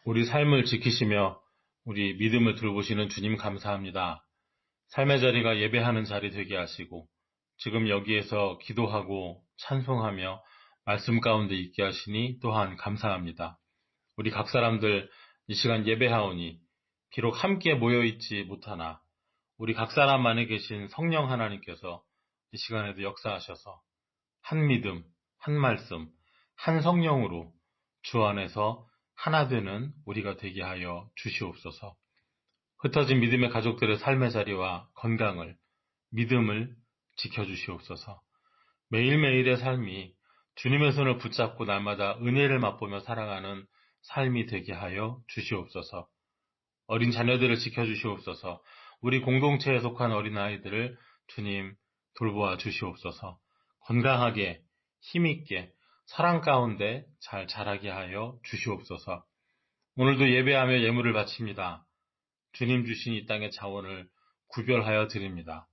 우리 삶을 지키시며 우리 믿음을 돌보시는 주님 감사합니다. 삶의 자리가 예배하는 자리 되게 하시고 지금 여기에서 기도하고 찬송하며 말씀 가운데 있게 하시니 또한 감사합니다. 우리 각 사람들 이 시간 예배하오니 비록 함께 모여있지 못하나 우리 각 사람 안에 계신 성령 하나님께서 이 시간에도 역사하셔서 한 믿음, 한 말씀, 한 성령으로 주 안에서 하나 되는 우리가 되게 하여 주시옵소서. 흩어진 믿음의 가족들의 삶의 자리와 건강을, 믿음을 지켜주시옵소서. 매일매일의 삶이 주님의 손을 붙잡고 날마다 은혜를 맛보며 살아가는 삶이 되게 하여 주시옵소서. 어린 자녀들을 지켜주시옵소서. 우리 공동체에 속한 어린아이들을 주님 돌보아 주시옵소서. 건강하게, 힘있게, 사랑 가운데 잘 자라게 하여 주시옵소서. 오늘도 예배하며 예물을 바칩니다. 주님 주신 이 땅의 자원을 구별하여 드립니다.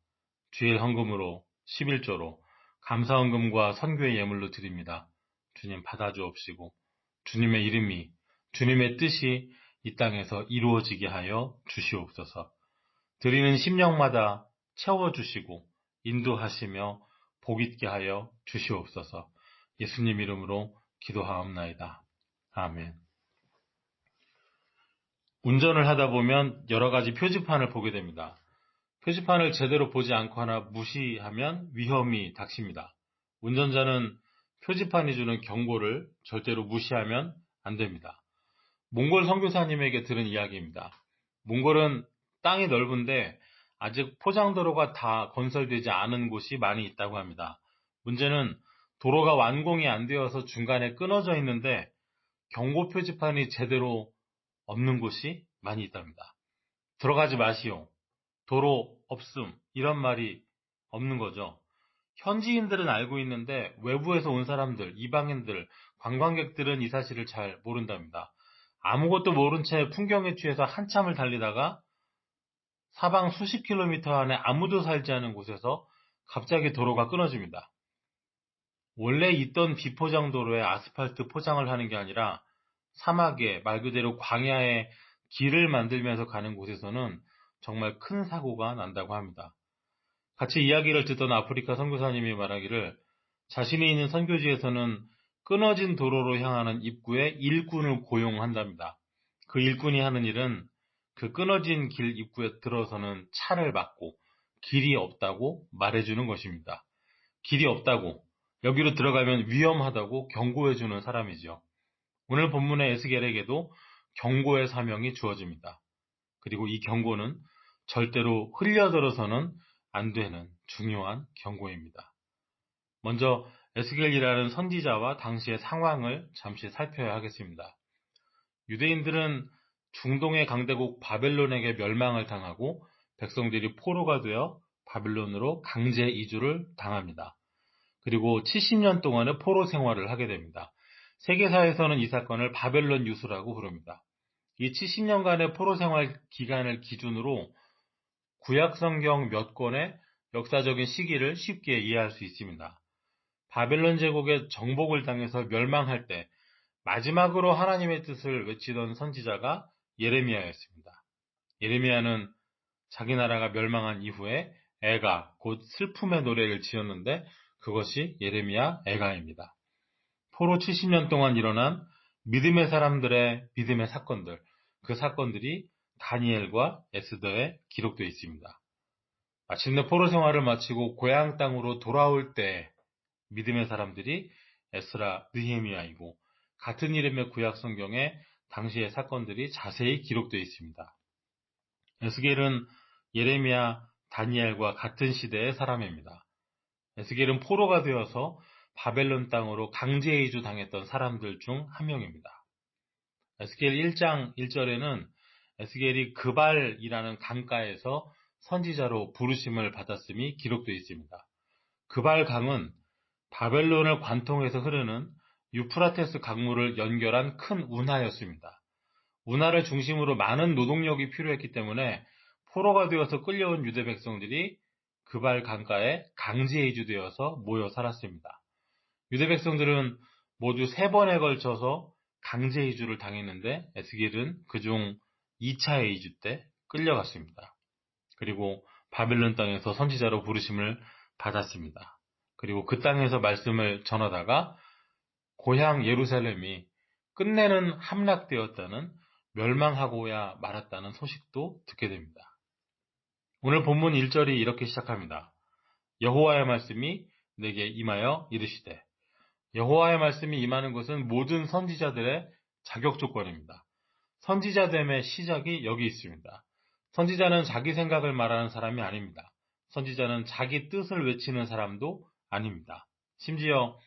주일 헌금으로 11조로 감사헌금과 선교의 예물로 드립니다. 주님 받아주옵시고 주님의 이름이 주님의 뜻이 이 땅에서 이루어지게 하여 주시옵소서. 드리는 심령마다 채워주시고 인도하시며 복있게 하여 주시옵소서. 예수님 이름으로 기도하옵나이다. 아멘. 운전을 하다 보면 여러 가지 표지판을 보게 됩니다. 표지판을 제대로 보지 않거나 무시하면 위험이 닥칩니다. 운전자는 표지판이 주는 경고를 절대로 무시하면 안 됩니다. 몽골 선교사님에게 들은 이야기입니다. 몽골은 땅이 넓은데 아직 포장도로가 다 건설되지 않은 곳이 많이 있다고 합니다. 문제는 도로가 완공이 안 되어서 중간에 끊어져 있는데 경고 표지판이 제대로 없는 곳이 많이 있답니다. 들어가지 마시오. 도로 없음. 이런 말이 없는 거죠. 현지인들은 알고 있는데 외부에서 온 사람들, 이방인들, 관광객들은 이 사실을 잘 모른답니다. 아무것도 모른 채 풍경에 취해서 한참을 달리다가 사방 수십 킬로미터 안에 아무도 살지 않은 곳에서 갑자기 도로가 끊어집니다. 원래 있던 비포장 도로에 아스팔트 포장을 하는 게 아니라 사막에 말 그대로 광야에 길을 만들면서 가는 곳에서는 정말 큰 사고가 난다고 합니다. 같이 이야기를 듣던 아프리카 선교사님이 말하기를 자신이 있는 선교지에서는 끊어진 도로로 향하는 입구에 일꾼을 고용한답니다. 그 일꾼이 하는 일은 그 끊어진 길 입구에 들어서는 차를 막고 길이 없다고 말해주는 것입니다. 길이 없다고, 여기로 들어가면 위험하다고 경고해주는 사람이죠. 오늘 본문의 에스겔에게도 경고의 사명이 주어집니다. 그리고 이 경고는 절대로 흘려들어서는 안 되는 중요한 경고입니다. 먼저 에스겔이라는 선지자와 당시의 상황을 잠시 살펴야 하겠습니다. 유대인들은 중동의 강대국 바벨론에게 멸망을 당하고 백성들이 포로가 되어 바벨론으로 강제 이주를 당합니다. 그리고 70년 동안의 포로 생활을 하게 됩니다. 세계사에서는 이 사건을 바벨론 유수라고 부릅니다. 이 70년간의 포로 생활 기간을 기준으로 구약 성경 몇 권의 역사적인 시기를 쉽게 이해할 수 있습니다. 바벨론 제국의 정복을 당해서 멸망할 때 마지막으로 하나님의 뜻을 외치던 선지자가 예레미야였습니다. 예레미야는 자기 나라가 멸망한 이후에 애가 곧 슬픔의 노래를 지었는데 그것이 예레미야 애가입니다. 포로 70년 동안 일어난 믿음의 사람들의 믿음의 사건들, 그 사건들이 다니엘과 에스더에 기록되어 있습니다. 마침내 포로 생활을 마치고 고향 땅으로 돌아올 때 믿음의 사람들이 에스라, 느헤미야이고 같은 이름의 구약 성경에 당시의 사건들이 자세히 기록되어 있습니다. 에스겔은 예레미야, 다니엘과 같은 시대의 사람입니다. 에스겔은 포로가 되어서 바벨론 땅으로 강제 이주 당했던 사람들 중 한 명입니다. 에스겔 1장 1절에는 에스겔이 그발이라는 강가에서 선지자로 부르심을 받았음이 기록되어 있습니다. 그발 강은 바벨론을 관통해서 흐르는 유프라테스 강물을 연결한 큰 운하였습니다. 운하를 중심으로 많은 노동력이 필요했기 때문에 포로가 되어서 끌려온 유대 백성들이 그발 강가에 강제 이주되어서 모여 살았습니다. 유대 백성들은 모두 3번에 걸쳐서 강제 이주를 당했는데 에스겔은 그중 2차 이주 때 끌려갔습니다. 그리고 바벨론 땅에서 선지자로 부르심을 받았습니다. 그리고 그 땅에서 말씀을 전하다가 고향 예루살렘이 끝내는 함락되었다는, 멸망하고야 말았다는 소식도 듣게 됩니다. 오늘 본문 1절이 이렇게 시작합니다. 여호와의 말씀이 내게 임하여 이르시되. 여호와의 말씀이 임하는 것은 모든 선지자들의 자격 조건입니다. 선지자됨의 시작이 여기 있습니다. 선지자는 자기 생각을 말하는 사람이 아닙니다. 선지자는 자기 뜻을 외치는 사람도 아닙니다. 심지어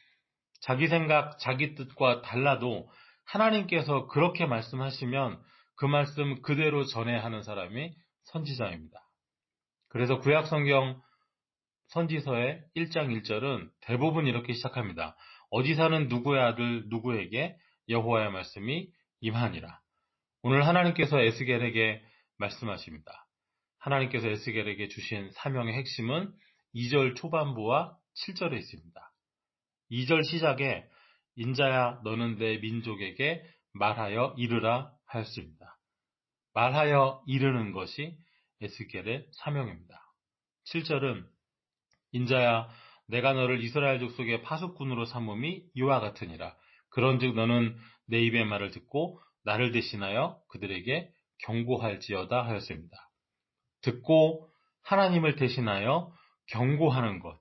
자기 생각, 자기 뜻과 달라도 하나님께서 그렇게 말씀하시면 그 말씀 그대로 전해야 하는 사람이 선지자입니다. 그래서 구약성경 선지서의 1장 1절은 대부분 이렇게 시작합니다. 어디 사는 누구의 아들 누구에게 여호와의 말씀이 임하니라. 오늘 하나님께서 에스겔에게 말씀하십니다. 하나님께서 에스겔에게 주신 사명의 핵심은 2절 초반부와 7절에 있습니다. 2절 시작에 인자야 너는 내 민족에게 말하여 이르라 하였습니다. 말하여 이르는 것이 에스겔의 사명입니다. 7절은 인자야 내가 너를 이스라엘 족속의 파수꾼으로 삼음이 이와 같으니라. 그런즉 너는 내 입의 말을 듣고 나를 대신하여 그들에게 경고할지어다 하였습니다. 듣고 하나님을 대신하여 경고하는 것,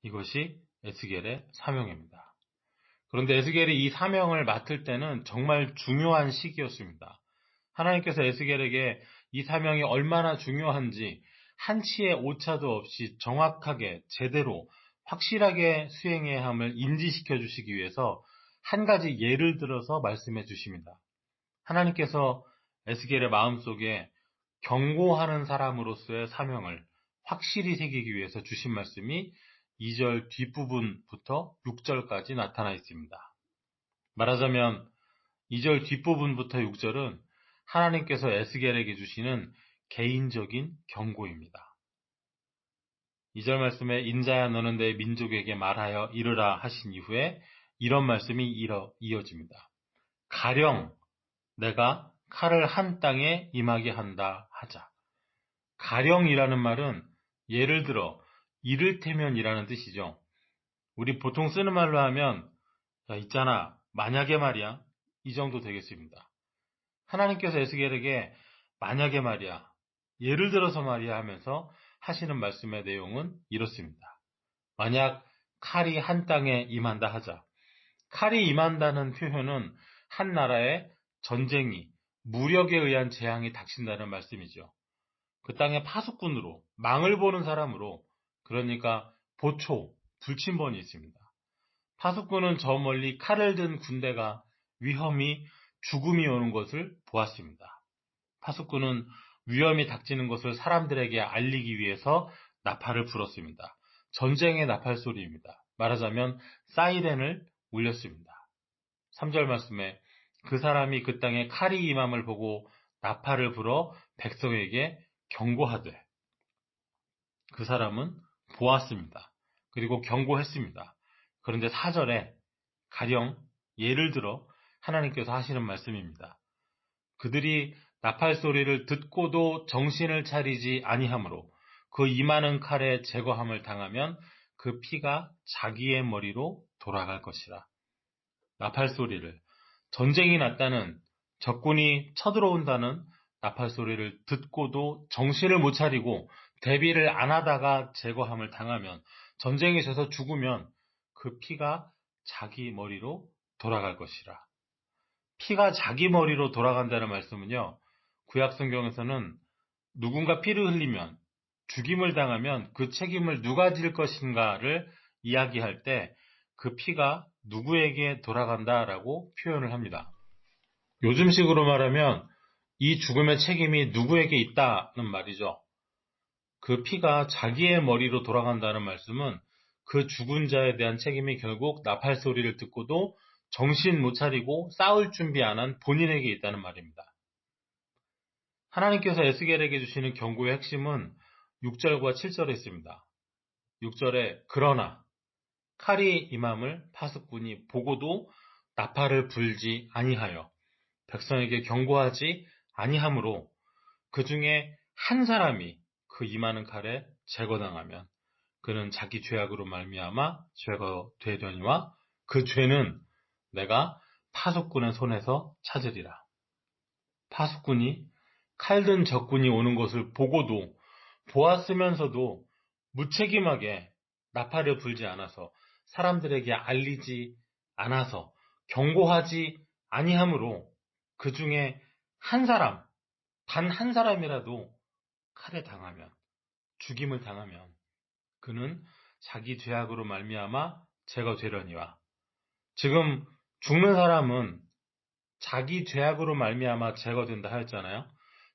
이것이 에스겔의 사명입니다. 그런데 에스겔이 이 사명을 맡을 때는 정말 중요한 시기였습니다. 하나님께서 에스겔에게 이 사명이 얼마나 중요한지 한치의 오차도 없이 정확하게 제대로 확실하게 수행해야 함을 인지시켜 주시기 위해서 한 가지 예를 들어서 말씀해 주십니다. 하나님께서 에스겔의 마음속에 경고하는 사람으로서의 사명을 확실히 새기기 위해서 주신 말씀이 2절 뒷부분부터 6절까지 나타나 있습니다. 말하자면 2절 뒷부분부터 6절은 하나님께서 에스겔에게 주시는 개인적인 경고입니다. 2절 말씀에 인자야 너는 내 민족에게 말하여 이르라 하신 이후에 이런 말씀이 이어집니다. 가령 내가 칼을 한 땅에 임하게 한다 하자. 가령이라는 말은 예를 들어 이를테면이라는 뜻이죠. 우리 보통 쓰는 말로 하면 야 있잖아 만약에 말이야 이 정도 되겠습니다. 하나님께서 에스겔에게 만약에 말이야 예를 들어서 말이야 하면서 하시는 말씀의 내용은 이렇습니다. 만약 칼이 한 땅에 임한다 하자. 칼이 임한다는 표현은 한 나라에 전쟁이, 무력에 의한 재앙이 닥친다는 말씀이죠. 그 땅의 파수꾼으로, 망을 보는 사람으로, 그러니까 보초, 불침번이 있습니다. 파수꾼은 저 멀리 칼을 든 군대가 위험이, 죽음이 오는 것을 보았습니다. 파수꾼은 위험이 닥치는 것을 사람들에게 알리기 위해서 나팔을 불었습니다. 전쟁의 나팔 소리입니다. 말하자면 사이렌을 울렸습니다. 3절 말씀에 그 사람이 그 땅에 칼이 임함을 보고 나팔을 불어 백성에게 경고하되 그 사람은 보았습니다. 그리고 경고했습니다. 그런데 4절에 가령 예를 들어 하나님께서 하시는 말씀입니다. 그들이 나팔 소리를 듣고도 정신을 차리지 아니하므로 그 임하는 칼에 제거함을 당하면 그 피가 자기의 머리로 돌아갈 것이라. 나팔 소리를, 전쟁이 났다는, 적군이 쳐들어온다는 나팔 소리를 듣고도 정신을 못 차리고 대비를 안 하다가 제거함을 당하면, 전쟁에 져서 죽으면 그 피가 자기 머리로 돌아갈 것이라. 피가 자기 머리로 돌아간다는 말씀은요, 구약 성경에서는 누군가 피를 흘리면, 죽임을 당하면 그 책임을 누가 질 것인가를 이야기할 때 그 피가 누구에게 돌아간다라고 표현을 합니다. 요즘식으로 말하면 이 죽음의 책임이 누구에게 있다는 말이죠. 그 피가 자기의 머리로 돌아간다는 말씀은 그 죽은 자에 대한 책임이 결국 나팔 소리를 듣고도 정신 못 차리고 싸울 준비 안 한 본인에게 있다는 말입니다. 하나님께서 에스겔에게 주시는 경고의 핵심은 6절과 7절에 있습니다. 6절에 그러나 칼이 임함을 파수꾼이 보고도 나팔을 불지 아니하여 백성에게 경고하지 아니하므로 그 중에 한 사람이 그 임하는 칼에 제거당하면 그는 자기 죄악으로 말미암아 죄가 되려니와 그 죄는 내가 파수꾼의 손에서 찾으리라. 파수꾼이 칼든 적군이 오는 것을 보고도 보았으면서도 무책임하게 나팔을 불지 않아서 사람들에게 알리지 않아서 경고하지 아니하므로 그 중에 한 사람, 단 한 사람이라도 칼에 당하면, 죽임을 당하면 그는 자기 죄악으로 말미암아 죄가 되려니와. 지금 죽는 사람은 자기 죄악으로 말미암아 죄가 된다 하였잖아요.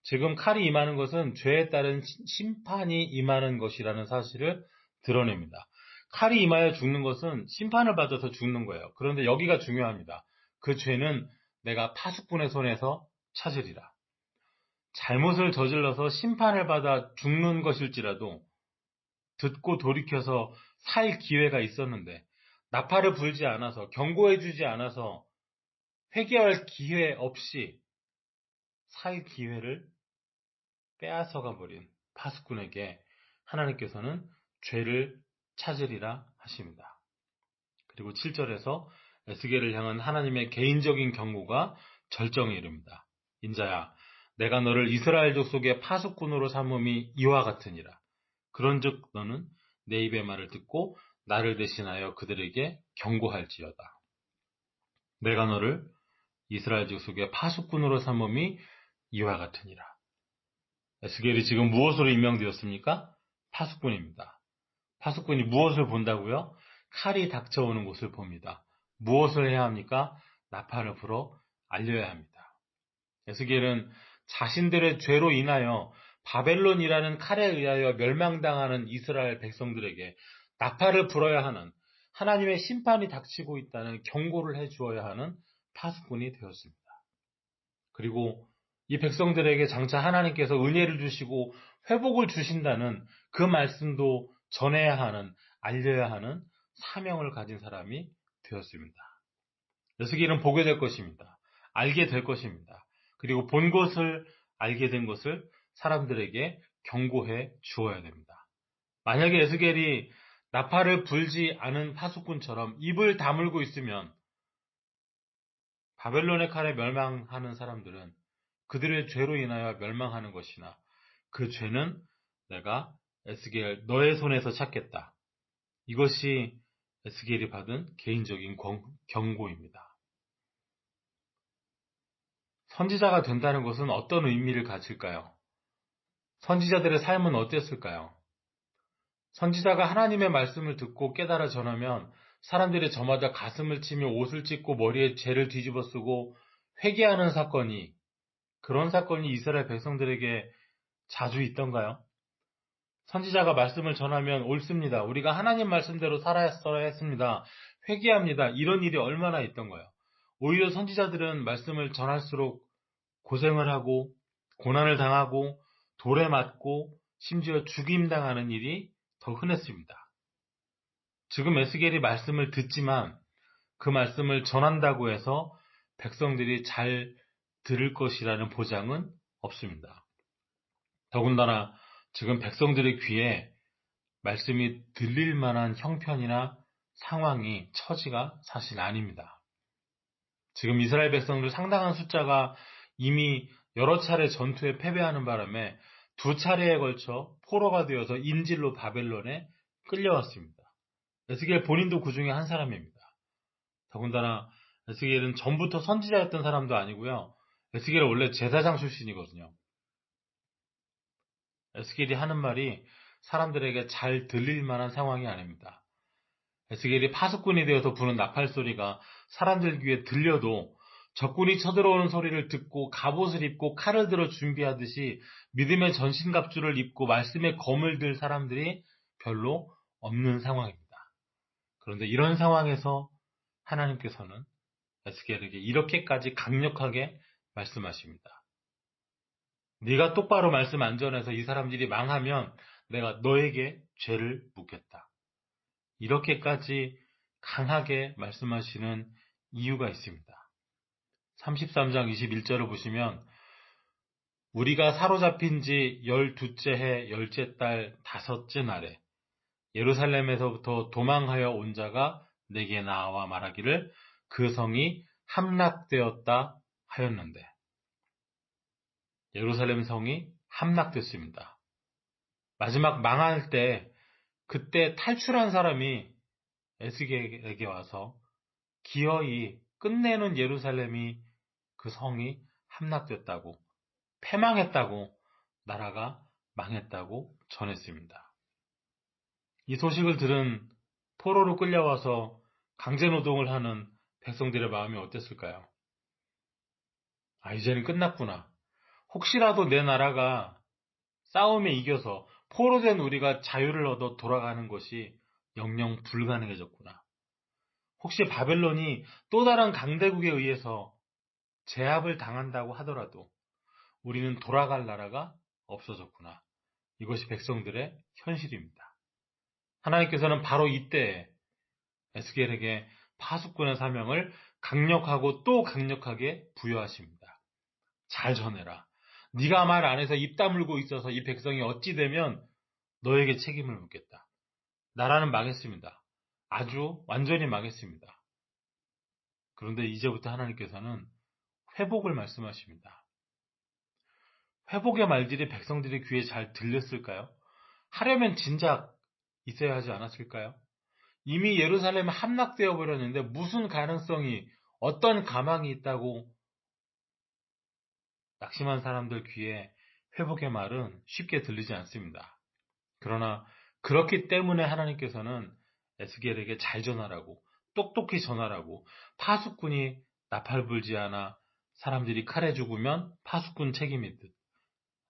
지금 칼이 임하는 것은 죄에 따른 심판이 임하는 것이라는 사실을 드러냅니다. 칼이 임하여 죽는 것은 심판을 받아서 죽는 거예요. 그런데 여기가 중요합니다. 그 죄는 내가 파수꾼의 손에서 찾으리라. 잘못을 저질러서 심판을 받아 죽는 것일지라도 듣고 돌이켜서 살 기회가 있었는데 나팔을 불지 않아서 경고해주지 않아서 회개할 기회 없이 살 기회를 빼앗아가 버린 파수꾼에게 하나님께서는 죄를 찾으리라 하십니다. 그리고 7절에서 에스겔을 향한 하나님의 개인적인 경고가 절정에 이릅니다. 인자야, 내가 너를 이스라엘 족속의 파수꾼으로 삼음이 이와 같으니라. 그런즉 너는 내 입의 말을 듣고 나를 대신하여 그들에게 경고할지어다. 내가 너를 이스라엘 족속의 파수꾼으로 삼음이 이와 같으니라. 에스겔이 지금 무엇으로 임명되었습니까? 파수꾼입니다. 파수꾼이 무엇을 본다고요? 칼이 닥쳐오는 곳을 봅니다. 무엇을 해야 합니까? 나팔을 불어 알려야 합니다. 에스겔은 자신들의 죄로 인하여 바벨론이라는 칼에 의하여 멸망당하는 이스라엘 백성들에게 나팔을 불어야 하는, 하나님의 심판이 닥치고 있다는 경고를 해주어야 하는 파수꾼이 되었습니다. 그리고 이 백성들에게 장차 하나님께서 은혜를 주시고 회복을 주신다는 그 말씀도 전해야 하는, 알려야 하는 사명을 가진 사람이 되었습니다. 에스겔은 보게 될 것입니다. 알게 될 것입니다. 그리고 본 것을, 알게 된 것을 사람들에게 경고해 주어야 됩니다. 만약에 에스겔이 나팔을 불지 않은 파수꾼처럼 입을 다물고 있으면 바벨론의 칼에 멸망하는 사람들은 그들의 죄로 인하여 멸망하는 것이나 그 죄는 내가 에스겔 너의 손에서 찾겠다. 이것이 에스겔이 받은 개인적인 경고입니다. 선지자가 된다는 것은 어떤 의미를 가질까요? 선지자들의 삶은 어땠을까요? 선지자가 하나님의 말씀을 듣고 깨달아 전하면 사람들이 저마다 가슴을 치며 옷을 찢고 머리에 죄를 뒤집어 쓰고 회개하는 사건이, 그런 사건이 이스라엘 백성들에게 자주 있던가요? 선지자가 말씀을 전하면 옳습니다. 우리가 하나님 말씀대로 살았어야 했습니다. 회개합니다. 이런 일이 얼마나 있던가요? 오히려 선지자들은 말씀을 전할수록 고생을 하고 고난을 당하고 돌에 맞고 심지어 죽임당하는 일이 더 흔했습니다. 지금 에스겔이 말씀을 듣지만 그 말씀을 전한다고 해서 백성들이 잘 들을 것이라는 보장은 없습니다. 더군다나 지금 백성들의 귀에 말씀이 들릴 만한 형편이나 상황이, 처지가 사실 아닙니다. 지금 이스라엘 백성들 상당한 숫자가 이미 여러 차례 전투에 패배하는 바람에 두 차례에 걸쳐 포로가 되어서 인질로 바벨론에 끌려왔습니다. 에스겔 본인도 그 중에 한 사람입니다. 더군다나 에스겔은 전부터 선지자였던 사람도 아니고요. 에스겔은 원래 제사장 출신이거든요. 에스겔이 하는 말이 사람들에게 잘 들릴 만한 상황이 아닙니다. 에스겔이 파수꾼이 되어서 부는 나팔 소리가 사람들 귀에 들려도 적군이 쳐들어오는 소리를 듣고 갑옷을 입고 칼을 들어 준비하듯이 믿음의 전신갑주를 입고 말씀의 검을 들 사람들이 별로 없는 상황입니다. 그런데 이런 상황에서 하나님께서는 에스겔에게 이렇게까지 강력하게 말씀하십니다. 네가 똑바로 말씀 안 전해서 이 사람들이 망하면 내가 너에게 죄를 묻겠다. 이렇게까지 강하게 말씀하시는 이유가 있습니다. 33장 21절을 보시면 우리가 사로잡힌 지 12째 해 10째 달 5째 날에 예루살렘에서부터 도망하여 온 자가 내게 나와 말하기를 그 성이 함락되었다 하였는데, 예루살렘 성이 함락됐습니다. 마지막 망할 때 그때 탈출한 사람이 에스겔에게 와서 기어이 끝내는 예루살렘이 그 성이 함락됐다고, 패망했다고, 나라가 망했다고 전했습니다. 이 소식을 들은 포로로 끌려와서 강제노동을 하는 백성들의 마음이 어땠을까요? 이제는 끝났구나. 혹시라도 내 나라가 싸움에 이겨서 포로된 우리가 자유를 얻어 돌아가는 것이 영영 불가능해졌구나. 혹시 바벨론이 또 다른 강대국에 의해서 제압을 당한다고 하더라도 우리는 돌아갈 나라가 없어졌구나. 이것이 백성들의 현실입니다. 하나님께서는 바로 이때에 에스겔에게 파수꾼의 사명을 강력하고 또 강력하게 부여하십니다. 잘 전해라. 네가 말 안 해서 입 다물고 있어서 이 백성이 어찌 되면 너에게 책임을 묻겠다. 나라는 망했습니다. 아주 완전히 망했습니다. 그런데 이제부터 하나님께서는 회복을 말씀하십니다. 회복의 말들이 백성들의 귀에 잘 들렸을까요? 하려면 진작 있어야 하지 않았을까요? 이미 예루살렘은 함락되어 버렸는데 무슨 가능성이, 어떤 가망이 있다고 낙심한 사람들 귀에 회복의 말은 쉽게 들리지 않습니다. 그러나 그렇기 때문에 하나님께서는 에스겔에게 잘 전하라고, 똑똑히 전하라고, 파수꾼이 나팔불지 않아 사람들이 칼에 죽으면 파수꾼 책임이듯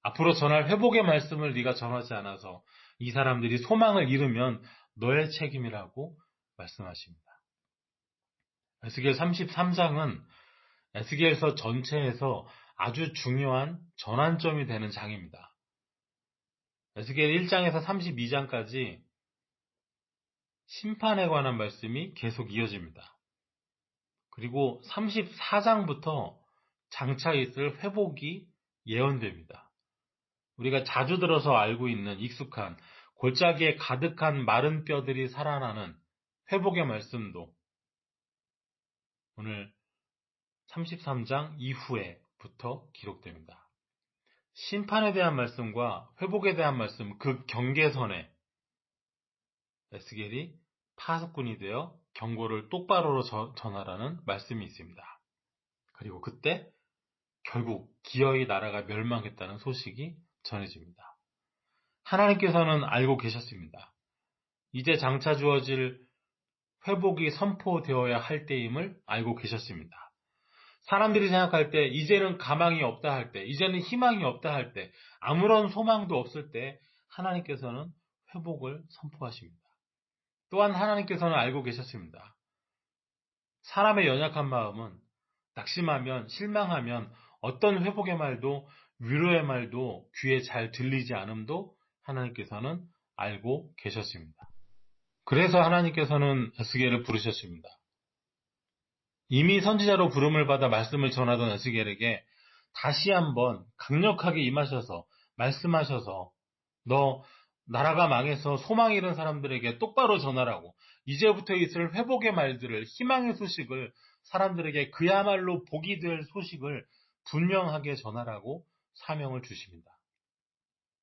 앞으로 전할 회복의 말씀을 네가 전하지 않아서 이 사람들이 소망을 잃으면 너의 책임이라고 말씀하십니다. 에스겔 33장은 에스겔서 전체에서 아주 중요한 전환점이 되는 장입니다. 에스겔 1장에서 32장까지 심판에 관한 말씀이 계속 이어집니다. 그리고 34장부터 장차 있을 회복이 예언됩니다. 우리가 자주 들어서 알고 있는 익숙한 골짜기에 가득한 마른 뼈들이 살아나는 회복의 말씀도 오늘 33장 이후에부터 기록됩니다. 심판에 대한 말씀과 회복에 대한 말씀, 그 경계선에 에스겔이 파수꾼이 되어 경고를 똑바로 전하라는 말씀이 있습니다. 그리고 그때 결국 기어이 나라가 멸망했다는 소식이 전해집니다. 하나님께서는 알고 계셨습니다. 이제 장차 주어질 회복이 선포되어야 할 때임을 알고 계셨습니다. 사람들이 생각할 때, 이제는 가망이 없다 할 때, 이제는 희망이 없다 할 때, 아무런 소망도 없을 때 하나님께서는 회복을 선포하십니다. 또한 하나님께서는 알고 계셨습니다. 사람의 연약한 마음은 낙심하면, 실망하면 어떤 회복의 말도, 위로의 말도 귀에 잘 들리지 않음도 하나님께서는 알고 계셨습니다. 그래서 하나님께서는 에스겔을 부르셨습니다. 이미 선지자로 부름을 받아 말씀을 전하던 에스겔에게 다시 한번 강력하게 임하셔서 말씀하셔서 너 나라가 망해서 소망 잃은 사람들에게 똑바로 전하라고, 이제부터 있을 회복의 말들을, 희망의 소식을, 사람들에게 그야말로 복이 될 소식을 분명하게 전하라고 사명을 주십니다.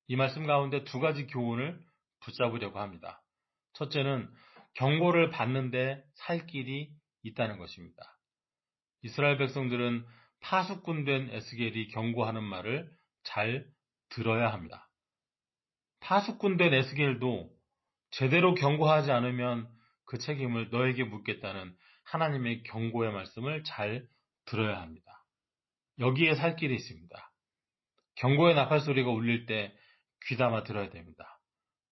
이 말씀 가운데 두 가지 교훈을 붙잡으려고 합니다. 첫째는 경고를 받는데 살 길이 있다는 것입니다. 이스라엘 백성들은 파수꾼된 에스겔이 경고하는 말을 잘 들어야 합니다. 파수꾼된 에스겔도 제대로 경고하지 않으면 그 책임을 너에게 묻겠다는 하나님의 경고의 말씀을 잘 들어야 합니다. 여기에 살 길이 있습니다. 경고의 나팔 소리가 울릴 때 귀담아 들어야 됩니다.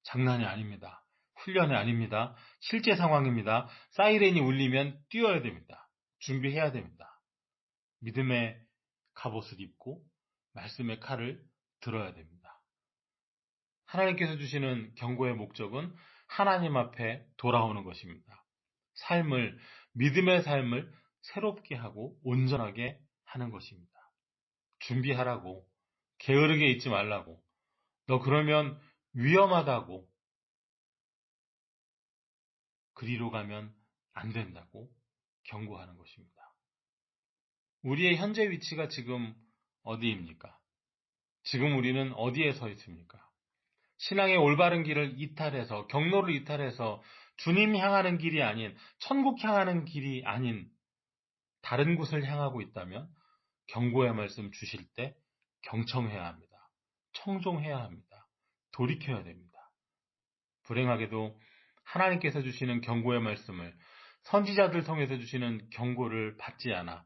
장난이 아닙니다. 훈련이 아닙니다. 실제 상황입니다. 사이렌이 울리면 뛰어야 됩니다. 준비해야 됩니다. 믿음의 갑옷을 입고 말씀의 칼을 들어야 됩니다. 하나님께서 주시는 경고의 목적은 하나님 앞에 돌아오는 것입니다. 믿음의 삶을 새롭게 하고 온전하게 하는 것입니다. 준비하라고, 게으르게 있지 말라고, 너 그러면 위험하다고, 그리로 가면 안 된다고 경고하는 것입니다. 우리의 현재 위치가 지금 어디입니까? 지금 우리는 어디에 서 있습니까? 신앙의 올바른 길을 이탈해서, 경로를 이탈해서 주님 향하는 길이 아닌, 천국 향하는 길이 아닌 다른 곳을 향하고 있다면 경고의 말씀 주실 때 경청해야 합니다. 청종해야 합니다. 돌이켜야 됩니다. 불행하게도 하나님께서 주시는 경고의 말씀을 선지자들 통해서 주시는 경고를 받지 않아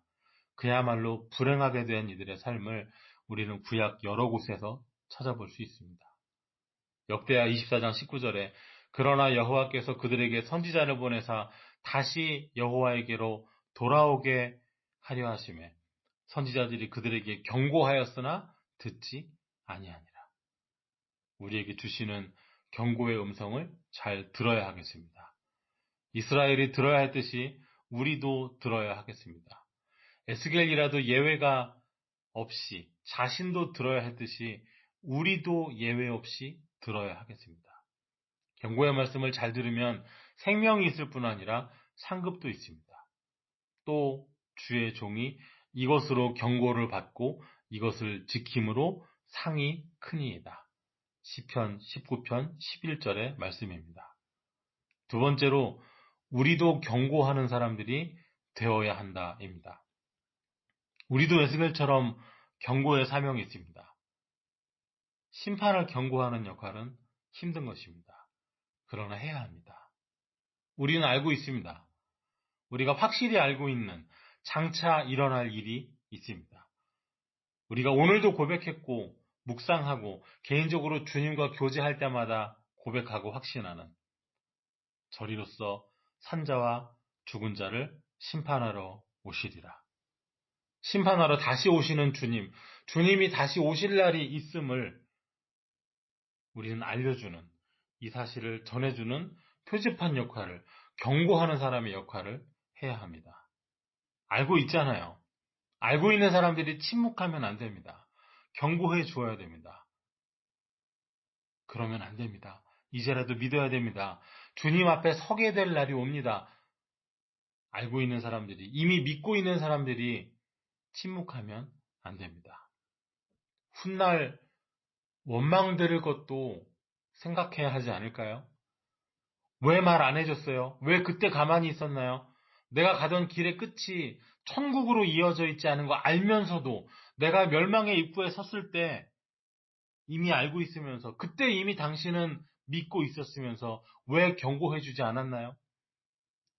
그야말로 불행하게 된 이들의 삶을 우리는 구약 여러 곳에서 찾아볼 수 있습니다. 역대하 24장 19절에 그러나 여호와께서 그들에게 선지자를 보내사 다시 여호와에게로 돌아오게 하려 하심에 선지자들이 그들에게 경고하였으나 듣지 아니하니라. 우리에게 주시는 경고의 음성을 잘 들어야 하겠습니다. 이스라엘이 들어야 했듯이 우리도 들어야 하겠습니다. 에스겔이라도 예외가 없이 자신도 들어야 했듯이 우리도 예외 없이 들어야 하겠습니다. 경고의 말씀을 잘 들으면 생명이 있을 뿐 아니라 상급도 있습니다. 또 주의 종이 이것으로 경고를 받고 이것을 지킴으로 상이 크니이다. 시편 19편 11절의 말씀입니다. 두 번째로 우리도 경고하는 사람들이 되어야 한다입니다. 우리도 에스겔처럼 경고의 사명이 있습니다. 심판을 경고하는 역할은 힘든 것입니다. 그러나 해야 합니다. 우리는 알고 있습니다. 우리가 확실히 알고 있는 장차 일어날 일이 있습니다. 우리가 오늘도 고백했고 묵상하고 개인적으로 주님과 교제할 때마다 고백하고 확신하는 저리로서 산자와 죽은 자를 심판하러 오시리라. 심판하러 다시 오시는 주님, 주님이 다시 오실 날이 있음을 우리는 알려주는 이 사실을 전해주는 표지판 역할을, 경고하는 사람의 역할을 해야 합니다. 알고 있잖아요. 알고 있는 사람들이 침묵하면 안 됩니다. 경고해 주어야 됩니다. 그러면 안 됩니다. 이제라도 믿어야 됩니다. 주님 앞에 서게 될 날이 옵니다. 알고 있는 사람들이, 이미 믿고 있는 사람들이 침묵하면 안 됩니다. 훗날 원망될 것도 생각해야 하지 않을까요? 왜 말 안 해줬어요? 왜 그때 가만히 있었나요? 내가 가던 길의 끝이 천국으로 이어져 있지 않은 거 알면서도 내가 멸망의 입구에 섰을 때 이미 알고 있으면서 그때 이미 당신은 믿고 있었으면서 왜 경고해주지 않았나요?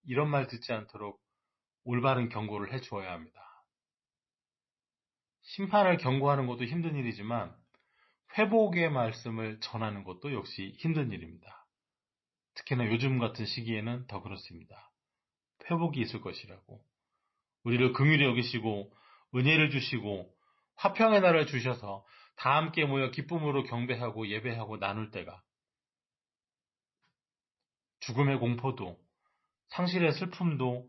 이런 말 듣지 않도록 올바른 경고를 해주어야 합니다. 심판을 경고하는 것도 힘든 일이지만 회복의 말씀을 전하는 것도 역시 힘든 일입니다. 특히나 요즘 같은 시기에는 더 그렇습니다. 회복이 있을 것이라고. 우리를 긍휼히 여기시고 은혜를 주시고 화평의 날을 주셔서 다 함께 모여 기쁨으로 경배하고 예배하고 나눌 때가 죽음의 공포도 상실의 슬픔도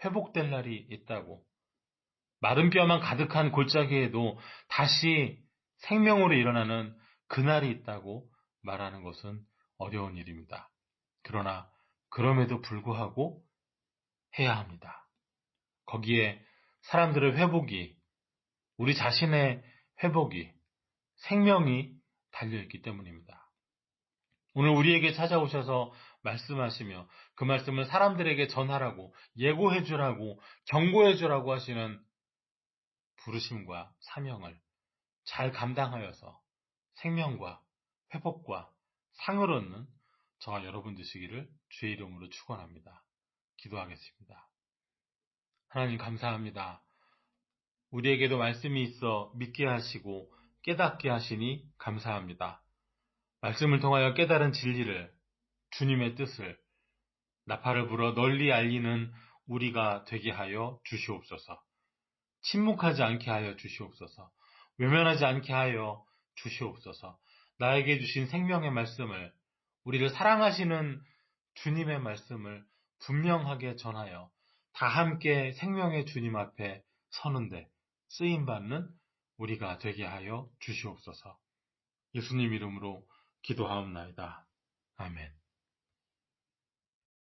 회복될 날이 있다고 마른 뼈만 가득한 골짜기에도 다시 생명으로 일어나는 그날이 있다고 말하는 것은 어려운 일입니다. 그러나 그럼에도 불구하고 해야 합니다. 거기에 사람들의 회복이, 우리 자신의 회복이, 생명이 달려있기 때문입니다. 오늘 우리에게 찾아오셔서 말씀하시며 그 말씀을 사람들에게 전하라고, 예고해주라고, 경고해주라고 하시는 부르심과 사명을 잘 감당하여서 생명과 회복과 상을 얻는 저와 여러분 되시기를 주의 이름으로 축원합니다. 기도하겠습니다. 하나님 감사합니다. 우리에게도 말씀이 있어 믿게 하시고 깨닫게 하시니 감사합니다. 말씀을 통하여 깨달은 진리를, 주님의 뜻을 나팔을 불어 널리 알리는 우리가 되게 하여 주시옵소서. 침묵하지 않게 하여 주시옵소서. 외면하지 않게 하여 주시옵소서. 나에게 주신 생명의 말씀을, 우리를 사랑하시는 주님의 말씀을 분명하게 전하여 다 함께 생명의 주님 앞에 서는데 쓰임받는 우리가 되게 하여 주시옵소서. 예수님 이름으로 기도하옵나이다.